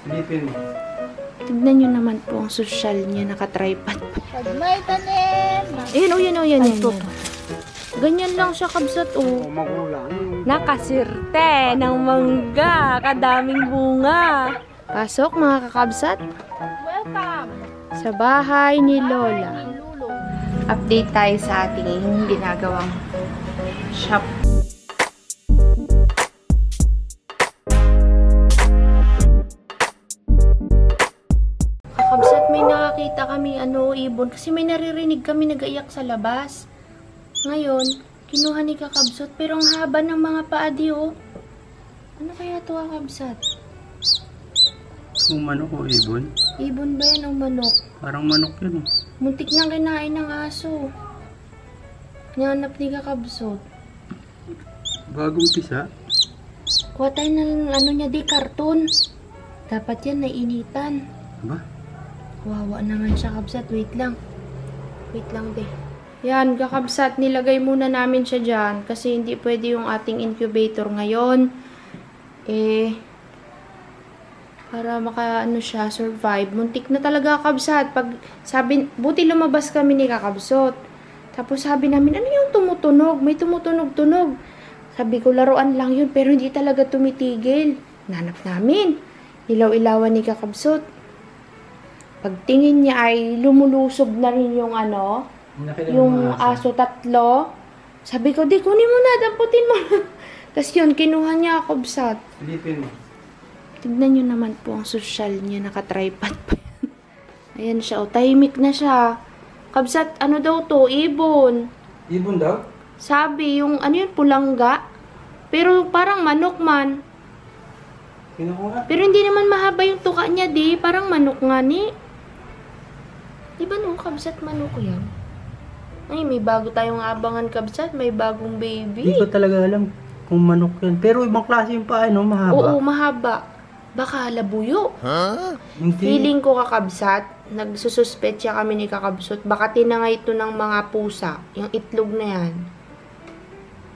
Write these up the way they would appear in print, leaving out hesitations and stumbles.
Silipin mo. Tignan nyo naman po ang social niya, nakatripod. Pag may tanim. Ayan, o, yan, o, yan, yan. Ganyan lang siya, kabsat, o. Magulang. Nakasirte ng mangga, kadaming bunga. Pasok, mga kakabsat, Welcome. sa bahay ni Lola. Ni Lulu. Update tayo sa ating ginagawang shop. Kakabsat, may nakakita kami ibon kasi may naririnig kami nag-iyak sa labas. Ngayon, kinuha ni Kakabsat pero ang haba ng mga paa di, oh. Ano kaya to, Kakabsat? Kung manok o ibon? Ibon ba yan o manok? Parang manok yun. Muntik nang kinain ng aso. Nanap ni Kakabsat. Bagong pisa. Kuha tayo ng niya di, karton. Dapat yan nainitan. Ba? Wawa naman siya, Kabsat. Wait lang. Wait lang, be. Yan, Kakabsat. Nilagay muna namin siya dyan. Kasi hindi pwede yung ating incubator ngayon. Para siya, survive. Muntik na talaga, Kakabsat. Buti lumabas kami ni Kakabsat. Tapos sabi namin, ano yung tumutunog? May tumutunog-tunog. Sabi ko, laruan lang yun, pero hindi talaga tumitigil. Nanap namin. Ilaw-ilawan ni Kakabsat. Pagtingin niya ay lumulusob na rin yung yung aso 3. Sabi ko, di, kunin mo na, damputin mo. Tapos yun, kinuha niya, Kakabsat. Silipin mo. Tignan nyo naman po ang social niya, nakatripod pa yan. Ayan siya, o, tahimik na siya. Kabsat, ano daw to? Ibon. Ibon daw? Sabi, yung, pulangga. Pero parang manok man. Kinuha? Pero hindi naman mahaba yung tuka niya, di. Parang manok nga, ni. Di ba no, Kabsat, manok yan? Ay, may bago tayong abangan, Kabsat. May bagong baby. Hindi ko talaga alam kung manok yan. Pero ibang klase yung paa, no? Mahaba. Oo, mahaba. Baka labuyo. Huh? Hindi. Feeling ko, Kakabsat, nagsususpetsya kami ni Kakabsat, baka tinangay ito ng mga pusa, yung itlog na yan.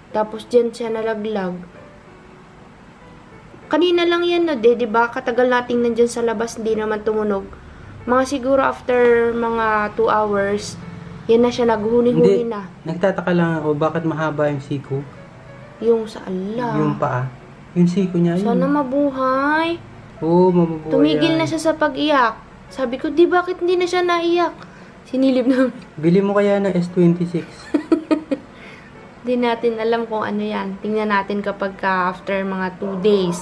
Tapos dyan siya nalaglag. Kanina lang yan na, diba? Katagal nating nandyan sa labas, hindi naman tumunog. Mga siguro after mga 2 hours, yan na siya, naghuni-huni na. Nagtataka lang ako, bakit mahaba yung siko? Yung sa Allah. Yung paa. Yung siko niya. Sana mabuhay. Oo, mabubuhay. Tumigil na siya sa pag-iyak. Sabi ko, di bakit hindi na siya naiyak? Sinilip namin. Bili mo kaya ng S26. Di natin alam kung ano yan. Tingnan natin kapag after mga 2 days.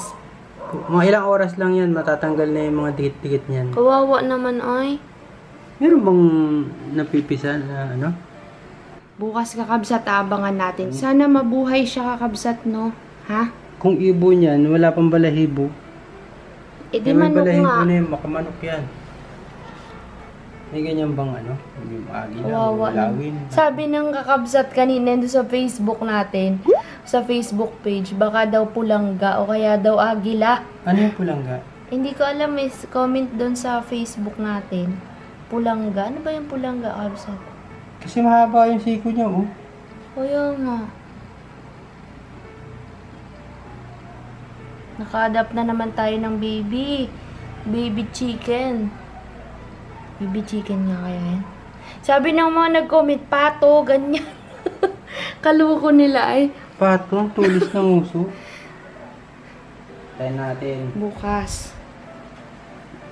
Mga ilang oras lang yan, matatanggal na yung mga dikit-dikit niyan. Kawawa naman ay. Meron bang napipisa na Bukas, Kakabsat, abangan natin. Sana mabuhay siya, Kakabsat, no? Ha? Kung ibon yan, wala pang balahibo. Di manok nga. Na yun, makamanok yan. May ganyan bang yung agila, Kawawa lawin. Sabi ng Kakabsat kanina doon sa Facebook natin, sa Facebook page, baka daw pulangga o kaya daw agila. Ano yung pulangga? Hindi ko alam, comment doon sa Facebook natin. Pulangga? Ano ba yung pulangga, Kakabsat? Kasi mahaba yung siko niya, oh. Kaya nga. Naka-adapt na naman tayo ng baby. Baby chicken. Baby chicken nga kaya yan. Sabi ng mga nag-comment, pato, ganyan. Kaluko nila ay. Pato, tulis ng uso. Tayo natin. Bukas.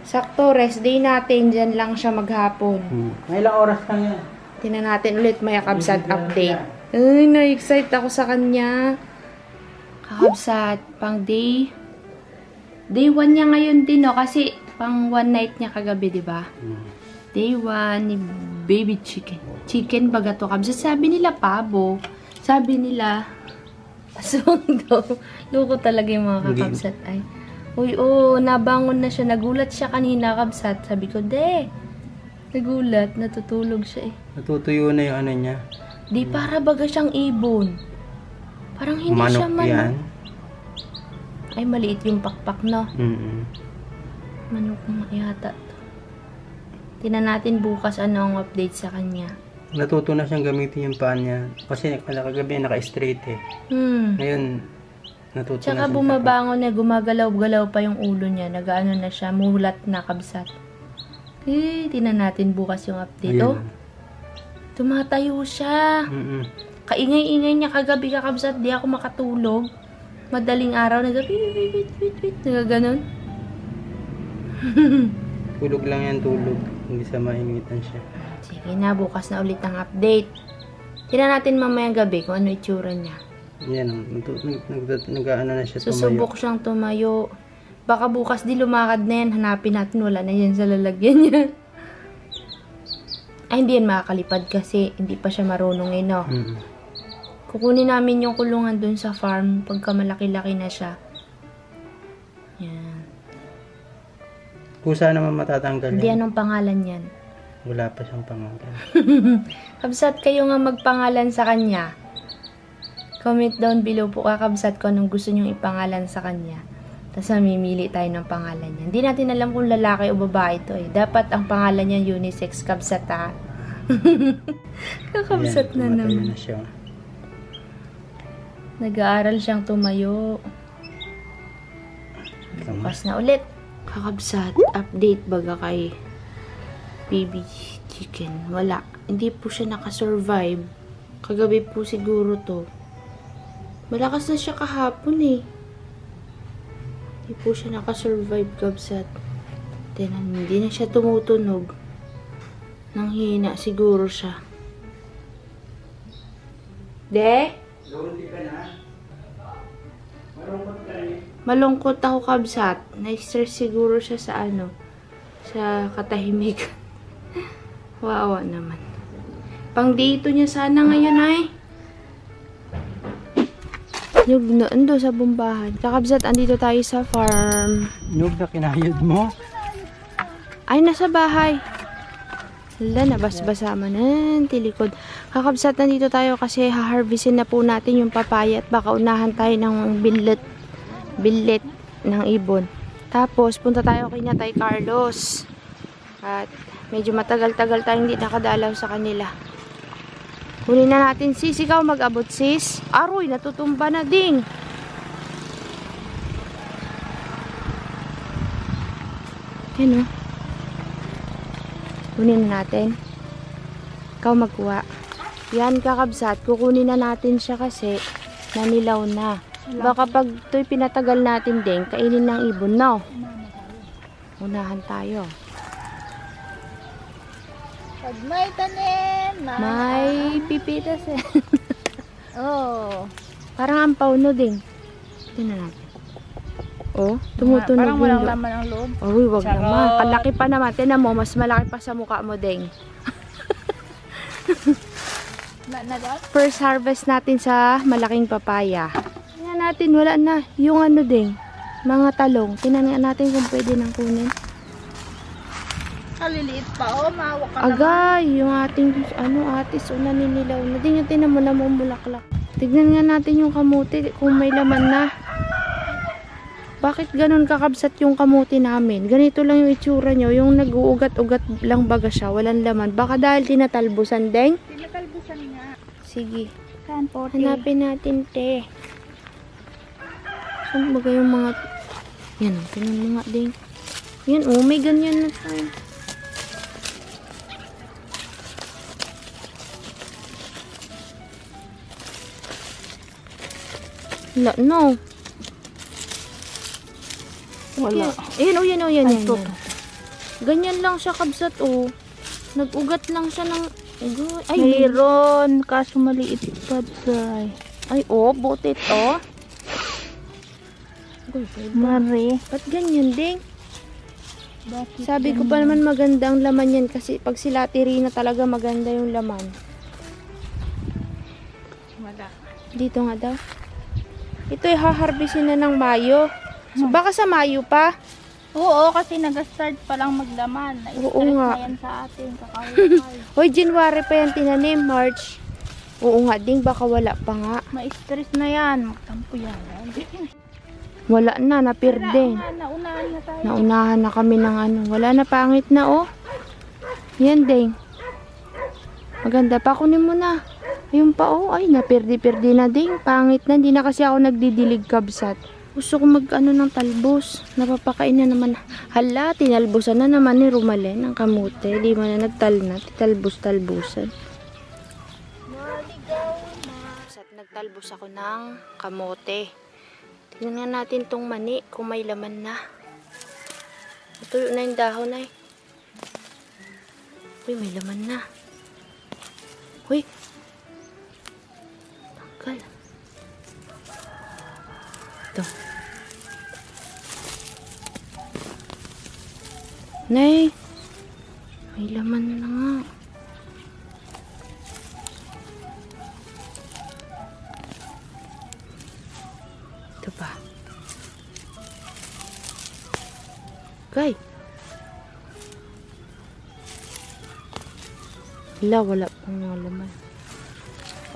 Sakto, rest day natin. Diyan lang siya maghapon. May ilang oras lang yan. Tingnan natin ulit may Kakabsat update. Ay, na-excite ako sa kanya. Kakabsat, pang day 1 niya ngayon din, no? Kasi pang 1 night niya kagabi, di ba? Day 1 ni baby chicken. Chicken baga to, Kabsat. Sabi nila pabo. Sabi nila aswang daw. Loko talaga yung mga Kakabsat ay. Uy, nabangon na siya. Nagulat siya kanina, Kabsat. Sabi ko, nagulat. Natutulog siya eh. Natutuyo na yung niya. Di, para baga siyang ibon. Parang hindi manok siya manok. Yan. Ay, maliit yung pakpak, no? Manok na yata. Tingnan natin bukas ano ang update sa kanya. Natuto na siyang gamitin yung paa niya. Kasi kagabi naka-straight eh. Ngayon, Natuto Tsaka na siyang bumabangon na, gumagalaw-galaw pa yung ulo niya. Nag-ano na siya, mulat na kabsat. Tingnan natin bukas yung update. Ayun. Oh, tumatayo siya. Mm-mm. Kaingay-ingay niya kagabi kakabsat. Di ako makatulog. Madaling araw, wait, nagaganon. Tulog lang yan, tulog. Hindi sa mainitan siya. Sige na, bukas na ulit ang update. Tingnan natin mamayang gabi kung ano itsura niya. Yan, nag-ano na siya tumayo. Susubok siyang tumayo. Baka bukas di lumakad na yan. Hanapin natin, wala na yan sa lalagyan niya. Ay, hindi yan makakalipad kasi hindi pa siya marunong eh, no? Kukunin namin yung kulungan dun sa farm pagka malaki-laki na siya. Yan. Kusa naman matatanggal Hindi, yan. anong pangalan yan? Wala pa siyang pangalan. Kabsat, kayo nga magpangalan sa kanya. Comment down below po kakabsat ko anong gusto nyong ipangalan sa kanya. Tapos mamimili tayo ng pangalan niya. Hindi natin alam kung lalaki o babae ito eh. Dapat ang pangalan niya unisex, kabsat ha. Kakabsat na Tumatayo naman. na siya. Nag-aaral siyang tumayo. Bukas na ulit. Kakabsat, update baga kay baby chicken. Wala. Hindi po siya nakasurvive. Kagabi po siguro to. Malakas na siya kahapon eh. Hindi po siya nakasurvive, kabsat. Tinan, hindi na siya tumutunog. Nang hina siguro siya. De? Malungkot ako, kabsat. Na-stress siguro siya sa ano, sa katahimik. Wawa naman. Pang dito niya sana ngayon ay. Yung ando sa bumbahan. Kakabsat, andito tayo sa farm. Nyug na kinayod mo. Ay, nasa bahay. Hala, nabasbasa man tilikod. Kakabsat, nandito tayo kasi haharvestin na po natin yung papaya at baka unahan tayo ng billet ng ibon. Tapos, punta tayo kay Natay Carlos. At medyo matagal-tagal tayong hindi nakadalaw sa kanila. Kunin na natin, sis. Ikaw mag-abot, sis. Aroy, natutumba na ding. Yan o. Kunin na natin. Ikaw magkuha. Yan, kakabsat. Kukunin na natin siya kasi nanilaw na. Baka pag ito'y pinatagal natin din, kainin ng ibon, no? Unahan tayo. Pag may tanim, May pipitas eh. Oh. Parang ampaw no ding. Tingnan natin. Oh, tumutunog Parang walang yung laman ang loob. Uy, wag Charot. naman. Kalaki pa naman. Tingnan mo, mas malaki pa sa mukha mo, ding. Nagat? First harvest natin sa malaking papaya. Tingnan natin, wala na. Yung ano ding, mga talong. Tingnan nga natin kung pwede nang kunin. Kaliliit pa, oh. Mahawak ka naman. Agay, yung ating, atis, naninilaw na. Tingnan mo na mumulaklak. Tignan nga natin yung kamuti kung may laman na. Bakit ganun kakabsat yung kamuti namin? Ganito lang yung itsura nyo. Yung nag-uugat-ugat lang baga siya. Walang laman. Baka dahil tinatalbusan, deng? Tinatalbusan nga. Sige. Saan po, Hanapin natin, te. Saan baga yung mga... Yan, tingnan mo nga, deng. Yan, oh, may ganyan na tayo. Wala, no. Wala. Ayan, yan, Ay, yan. ito. Ganyan lang siya, kabsat, oh. Nag-ugat lang siya ng... Ay, Mayroon, kaso maliit pa dyan. ay, oh, butit, oh. Mari. Ba't ganyan, ding? Bakit Sabi ko pa naman maganda ang laman yan kasi pag sila tirina talaga maganda yung laman. Wala. Dito nga daw. Ito ay haharbisin na ng Mayo. So, baka sa Mayo pa. Oo, kasi nag-start pa lang maglaman. Oo Na-stress nga. na yan sa atin. Kakawin. Hoy, January pa yan tinanim, March. Oo nga, ding baka wala pa nga. Ma-stress na yan. Magtampo yan. Wala na, napirdeng. Naunahan na tayo. Naunahan na kami ng ano. Wala na, pangit na, oh. Yan, ding. Maganda pa, kunin mo na. Ayun pa oh. Ay, napirdi-pirdi na din. Pangit na. Hindi na kasi ako nagdidilig kabsat. Gusto ko mag-ano ng talbos. Napapakain na naman. Hala, tinalbosan na naman ni Rumalen ang kamote. Di man na nagtalnat. Talbos-talbosan. At nagtalbos ako ng kamote. Tingnan natin tong mani kung may laman na. Natuyo na yung dahon ay. Uy, may laman na. Uy. Tanggal. Ito. Nay. May laman na nga. Ito pa. Okay. Wala pang mga laman.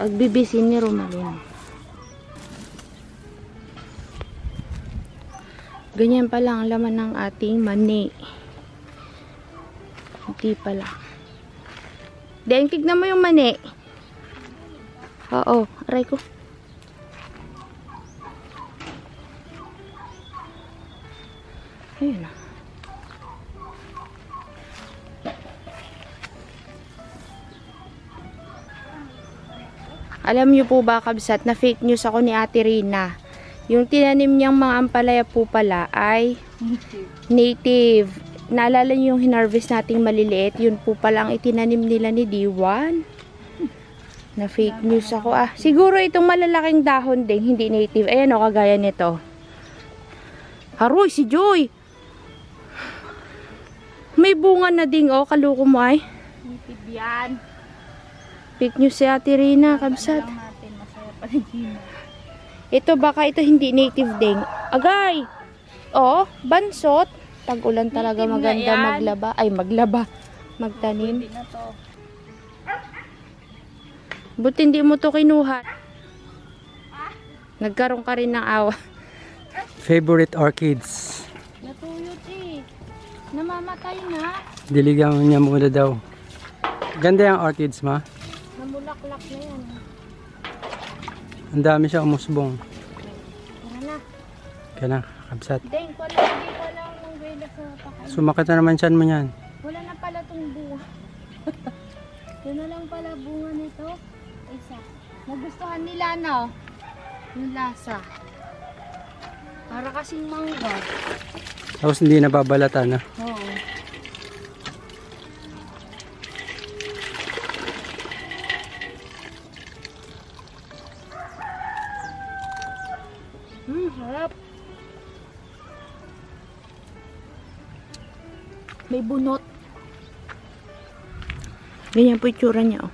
Pagbibisin ni Romalyn. Ganyan pa lang ang laman ng ating mani. Hindi pala. Deng, tignan mo yung mani. Oo, aray ko. Ayun na. Alam niyo po ba, kabsat, na fake news ako ni Ate Rina. Yung tinanim niyang mga ampalaya po pala ay native. Naalala niyo yung hinarvest nating maliliit? Yun po pala ang itinanim nila ni D1. Na fake news ako. Siguro itong malalaking dahon din, hindi native. Ayan o, kagaya nito. Haroy, si Joy! May bunga na ding o, kaluko mo ay. Native yan. Fake news si Ate Rina, kabsat. Masaya pa rin Gina. Ito baka ito hindi native ding. Agay! Oh, bansot. Tag-ulan talaga Native maganda na yan. maglaba. Ay, maglaba. Magtanim. Pwede na to. Buti hindi mo to kinuha. Nagkaroon ka rin ng awa. Favorite orchids. Natuyot eh. Namamatay na. Diligan niya muna daw. Ganda yung orchids, ma. Namulaklak na yan. Ang dami siya umusbong. Tara na. Kaya na, kabsat. Deng, hindi ko lang ng grela sa pakain. Sumakit na naman siyan mo yan. Wala na pala tong bunga. Yun na lang pala bunga nito. Isa. Nagustuhan nila, no? Yung lasa. Para kasing mangga. Tapos hindi nababalatan, na. Oo. Harap. May bunot. Ganyan po itsura niya, oh.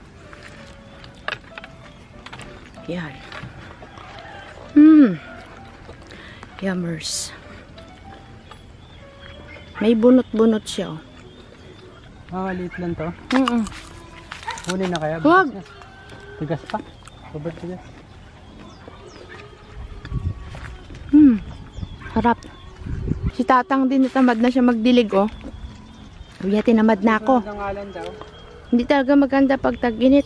Yan. Yummers. May bunot-bunot siya, oh. Liit lang to. Huli na kaya? Huwag. Tigas pa. Sobrang tigas. Harap. Si Tatang din natamad na siya magdilig, oh. Kuya, tinamad na ako. Ang ngalan daw. Hindi talaga maganda pag tag-init.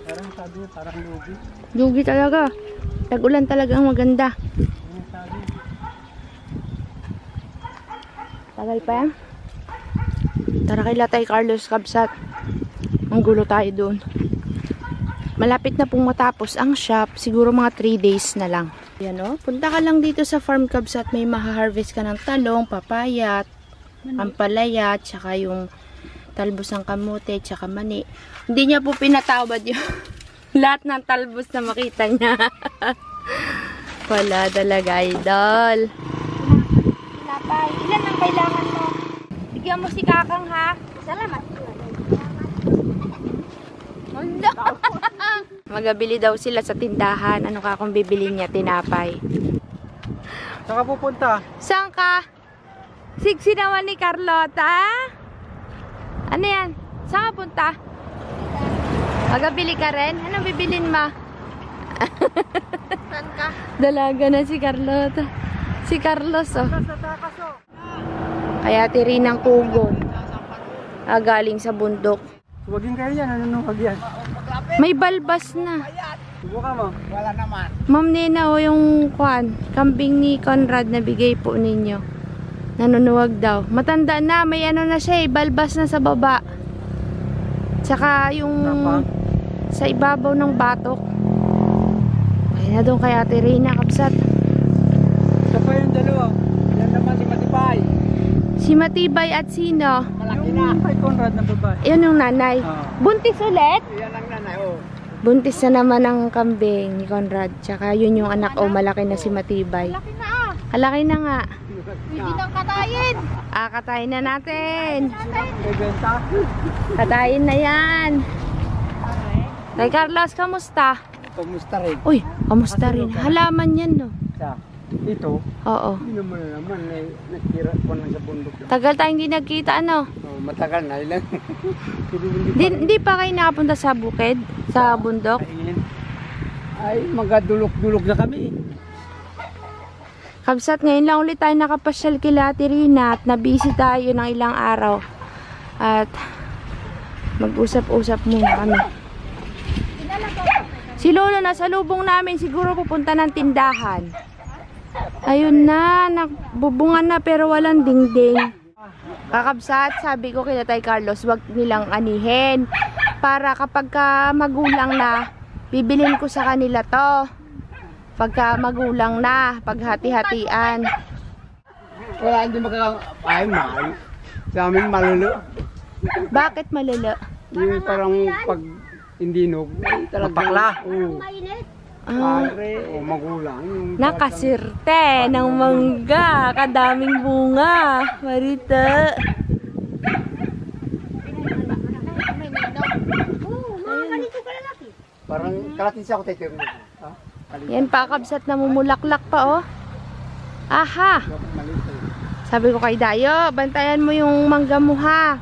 Parang sabi niya, parang lugi. Lugi talaga. Tag-ulan talaga ang maganda. Ano sabi? Tagal pa yan. Tara kay Latay Carlos, kabsat. Ang gulo tayo doon. Malapit na pong matapos ang shop. Siguro mga 3 days na lang. Yan, oh. Punta ka lang dito sa farm, kabsat. May maha-harvest ka ng talong, papayat, ampalaya, tsaka yung talbos ng kamote, tsaka mani. Hindi niya po pinatawad yung lahat ng talbos na makita niya. Wala talaga, idol. Lapay. Ilan ang kailangan mo? Bigyan mo si Kakang, ha? Salamat. Magabili daw sila sa tindahan. Ano ka kung bibili niya? Tinapay. Saan ka pupunta? Saan ka? Siksi naman ni Carlota. Ano yan? Saan ka punta? Magabili ka rin? Anong bibilin mo? Saan ka? Dalaga na si Carlota. Si Carlos, oh. Kaya tirinang kugo. Galing sa bundok. Huwagin kayo yan, nanunuhag yan. May balbas na. Subukan mo. Wala naman. Ma'am Nina, o yung kambing ni Conrad na bigay po ninyo. Nanunuwag daw. Matanda na, may ano na siya balbas na sa baba. Tsaka yung sa ibabaw ng batok. Kaya na doon kay Ate Rina, Kabsat. Ito pa yung dalawa. Yan naman si Matibay. Si Matibay at sino? Malaki na. Yung kay Conrad na babae. Yun yung nanay. Buntis ulit? Yan ang nanay, oh. Buntis na naman ang kambing ni Conrad. Tsaka yun yung anak, malaki na si Matibay. Laki na ah. Malaki na nga. Pwede nang katayin. Katayin na natin. May benta. Katayin na yan. Tay Carlos, kamusta? Kumusta rin? Uy, kamusta rin? Halaman yan, no? Sa ito, Oo. hindi naman nagtira ko lang sa bundok. Tagal tayong hindi nagkita, ano? Oh, matagal na ilan. Hindi pa kayo nakapunta sa bukid? Sa bundok? Ay, magadulok-dulok na kami. Kabsat, ngayon lang ulit tayo nakapasyal kila Ate Rina at nabisi tayo ng ilang araw. At mag-usap-usap muna kami. Si Lolo nasa lubong namin, siguro pupunta ng tindahan. Ayun na, nagbubungan na pero walang dingding. Kakabsat, sabi ko kila Tay Carlos, wag nilang anihin. Para kapag magulang na, bibilin ko sa kanila to. Pagka magulang na, paghati-hatian. Wala, hindi ay, mahal. Sa amin, malulo. Bakit malala? Yung parang pag hindi nog, mapakla. Oo. Pare, o magulang. Nakasirte ng mangga, kadaming bunga. Marita. Parang kalatin siya ako tayo. Yan pa, kabsat, namumulaklak pa, oh. Aha! Sabi ko kay Dayo, bantayan mo yung mangga mo, ha.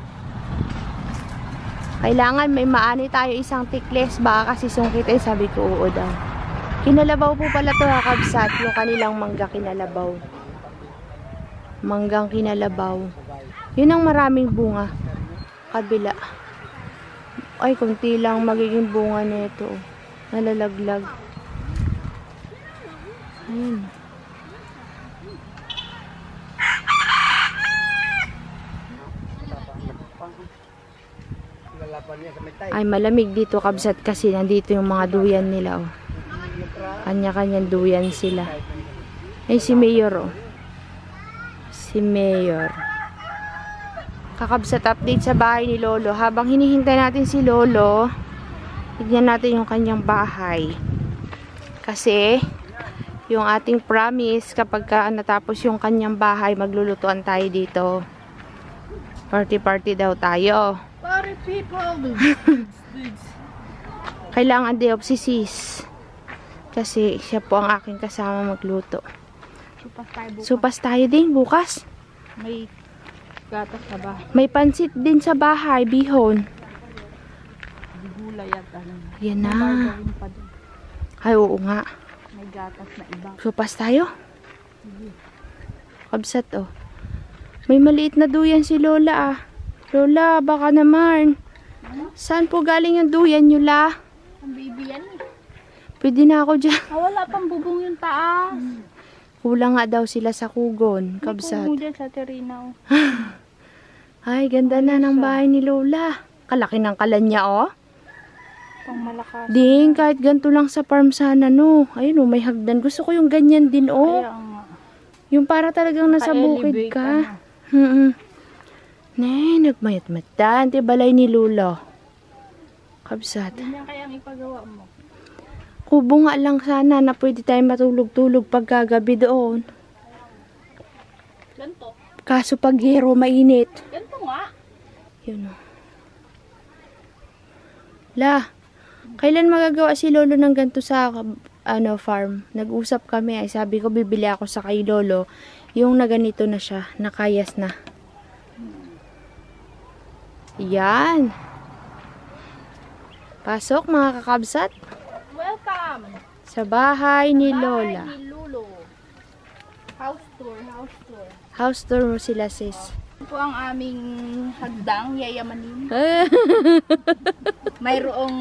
Kailangan may maani tayo isang tikles, baka kasi sungkitin. Sabi ko, oo daw. Kinalabaw po pala to, ha, kabsat, yung kanilang mangga kinalabaw. Manggang kinalabaw. Yun ang maraming bunga. Kabila. Ay, kunti lang magiging bunga nito. Nalalaglag. Ayun. Ay, malamig dito, kabsat, kasi nandito yung mga duyan nila, oh. Kanya-kanyang duyan sila. Ay, si Mayor, oh. Si Mayor. Kakabsat, update sa bahay ni Lolo. Habang hinihintay natin si Lolo, tignan natin yung kanyang bahay. Kasi yung ating promise, kapag natapos yung kanyang bahay, maglulutuan tayo dito. Party-party daw tayo. Party people. Kailangan day off si Sis. Kasi siya po ang aking kasama magluto. Supas tayo din bukas. May gatas na ba? May pansit din sa bahay, bihon. Gulay at ano. Yan na. Margarine pa din. Ay, oo nga. May gatas na iba. Supas tayo. Kabsat, oh. May maliit na duyan si Lola, ah. Lola, baka naman. Saan po galing yung duyan nyo, la? Ang baby yan eh. Pwede na ako dyan. Wala pang bubong yung taas. Kulang nga daw sila sa kugon, kabsat. May kumo dyan sa Terina. Ay, ganda na ng bahay ni Lola. Kalaki ng kalan niya, oh. Pang malakas. Ding, kahit ganito lang sa farm sana, no. Ayun, oh, may hagdan. Gusto ko yung ganyan din, oh. Kaya nga. Yung para talagang nasa bukid ka. Ne, nagmayat-mata. Antibalay ni Lolo. Kabsat. Ganyan kaya ang ipagawa mo. Kubo nga lang sana na pwede tayo matulog-tulog pagkagabi doon. Ganto. Kaso pag hero mainit. Ganto nga. Yun, oh. La, kailan magagawa si Lolo ng ganito sa farm? Nag-usap kami, ay sabi ko bibili ako sa kay Lolo yung na ganito na siya, nakayas na. Yan. Pasok mga kakabsat. Welcome. Sa bahay ni Lola. Bahay ni Lolo. House tour, house tour. House tour mo sila, sis. Ito po ang aming hagdang yayamanin. Mayroong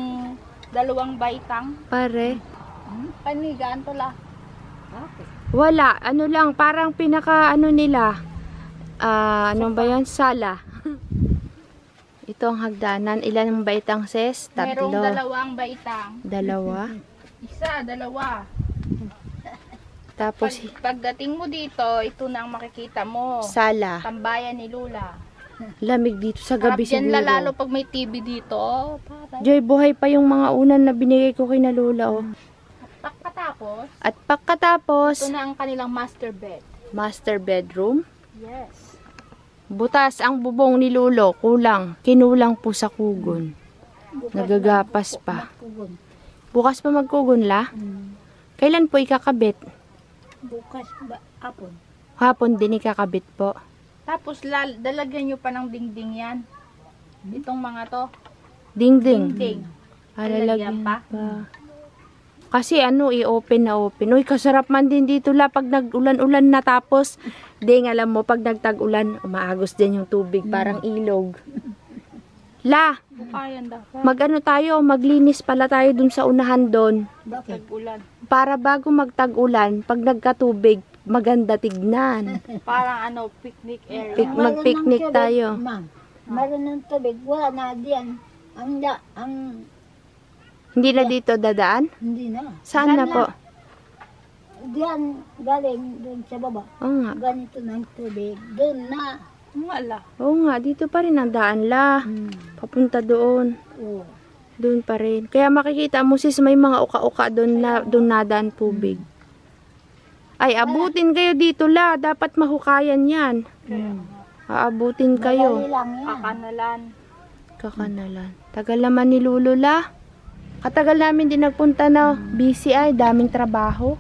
2 baitang. Pare. Panigaan to la. Wala. Ano lang, parang pinaka ano nila. Ano ba yan? Sala. Ito ang hagdanan. Ilan ang baitang sis? 3. Mayroong 2 baitang. 2. Isa, 2. Tapos Pagdating mo dito, ito na ang makikita mo. sala. Tambayan ni Lula. Lamig dito sa Harap gabi yan siguro. lalo pag may TV dito. Para. Joy, buhay pa yung mga unan na binigay ko kay na Lola, oh. Pagkatapos, At pagkatapos, ito na ang kanilang master bed. master bedroom. Yes. Butas ang bubong ni Lolo, kulang. Kinulang po sa kugon. Nagagapas pa. Bukas pa magkugon la? Kailan po ikakabit? Bukas ba? Apon. Hapon din ikakabit po. Tapos dalagyan nyo pa ng dingding yan. Itong mga to. Ding-ding. Ding. Lalagyan Lalagyan pa. pa. Kasi ano, i-open na open. Uy, kasarap man din dito la pag nag-ulan-ulan na tapos. Ding, alam mo, pag nagtag-ulan, umaagos din yung tubig, parang ilog. La, Bukayan daw. mag-ano tayo, maglinis pala tayo dun sa unahan doon. Bakit? Ulan. Para bago magtag-ulan, pag nagkatubig, maganda tignan. Parang ano, picnic area. Mag-picnic tayo. Ma'am, meron ng tubig. Wala na diyan. Ang Hindi na dito dadaan? hindi na. Saan na po? Diyan, galing doon sa baba. Oo nga. Ganito ng tubig. Doon na. Wala. Oo nga, dito pa rin ang daan la. Papunta doon. Oo. Doon pa rin. Kaya makikita mo sis, may mga uka-uka doon nadaan tubig. Ay, abutin kayo dito la. Dapat mahukayan yan. Aabutin kayo. Dali lang yan. Kakanalan. Kakanalan. Tagal naman ni Lolo la. Katagal namin din nagpunta na BCI. Daming trabaho.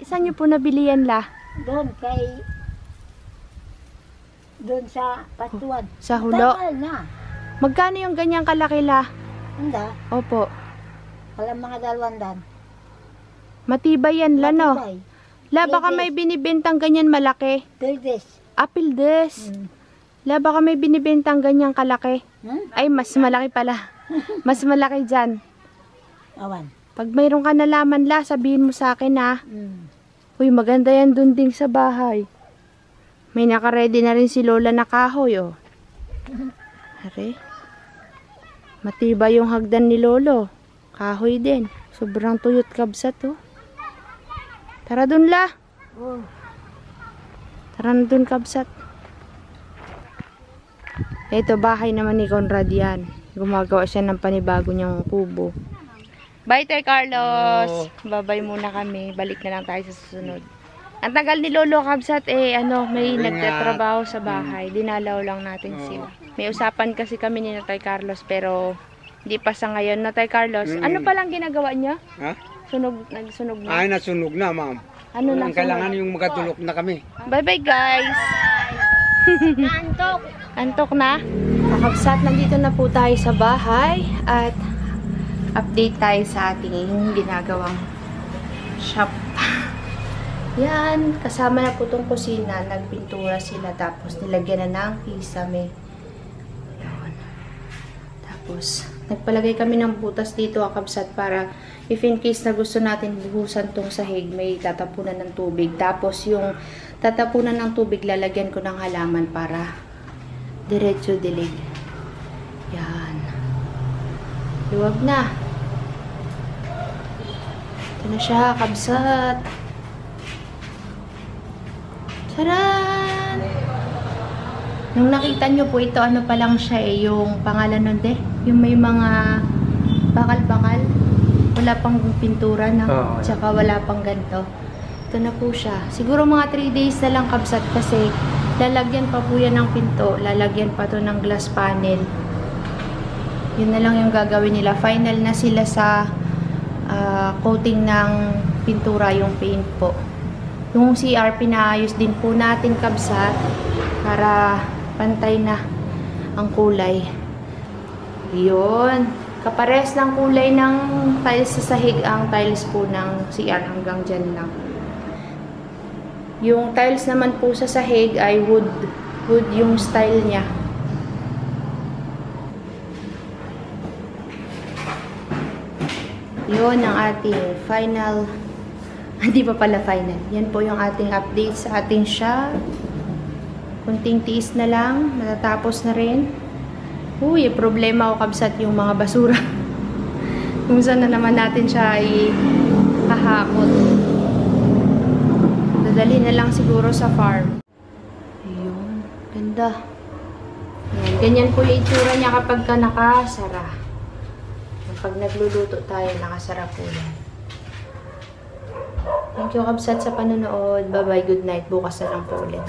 Saan nyo po nabili yan la? Doon sa Patuan. Sa Hulo? Tagal na. Magkano yung ganyang kalaki la? Handa. Opo. Walang mga 200. Matibay yan la no? Matibay. La, baka may binibentang ganyan malaki. 30. Apple des. La, baka may binibentang ganyang kalaki. Ay, mas malaki pala. Mas malaki dyan. Awan. Pag mayroon ka nalaman la, sabihin mo sa akin ha. Uy, maganda yan dun ding sa bahay. May nakaredy na rin si Lola na kahoy, oh. Are. Matibay yung hagdan ni Lolo. Kahoy din. Sobrang tuyot kabsat, oh. Tara dun la. Tara na dun kabsat. Ito, bahay naman ni Conrad yan. Gumagawa siya ng panibago niyang kubo. Bye, Tay Carlos. Babay muna kami. Balik na lang tayo sa susunod. Ang tagal ni Lolo Kabsat, may nagtatrabaho sa bahay. Dinalaw lang natin sila. May usapan kasi kami ni Tay Carlos, pero hindi pa sa ngayon na Tay Carlos. Ano palang ginagawa niya? Ha? Nagsunog na. Ay, nasunog na, ma'am. Ano na? Ang kailangan yung magatulok na kami. Bye-bye, guys. Antok. Antok na? Kakabsat, nandito na po tayo sa bahay at update tayo sa ating ginagawang shop. Yan, kasama na po itong kusina. Nagpintura sila tapos nilagyan na ng kisame. Yun. Tapos, nagpalagay kami ng butas dito, kakabsat, para if in case na gusto natin buhusan tong sahig, may tatapunan ng tubig. Tapos, yung tatapunan ng tubig, lalagyan ko ng halaman para diretso dilig. Yan. Luwag na. Ito na siya, kabsat. Charan! Nung nakita nyo po ito, ano pa lang siya yung pangalan nun yung may mga bakal-bakal. Wala pang pintura na. Tsaka wala pang ganito. Ito na po siya. Siguro mga 3 days na lang kabsat kasi lalagyan pa po yan ng pinto. Lalagyan pa to ng glass panel. Yun na lang yung gagawin nila. Final na sila sa coating ng pintura, yung paint po. Yung CR, pinaayos din po natin kabsat para pantay na ang kulay. Yun. Kapares ng kulay ng tiles sa sahig ang tiles po ng CR, hanggang dyan lang. Yung tiles naman po sa sahig ay wood Good yung style niya. Yun ang ating final. Hindi pa pala final. Yan po yung ating update sa ating shop. Kunting tiis na lang. Matatapos na rin. Uy, problema ako kabsat yung mga basura. Kung saan na naman natin siya ihahakot. Dadali na lang siguro sa farm. Ayun. Ganda. Ayan. Ganyan po yung itsura niya kapag ka nakasara. Pag nagluluto tayo, nakasara po yan. Thank you, kabsat, sa panonood. Bye-bye. Good night. Bukas na lang po ulit.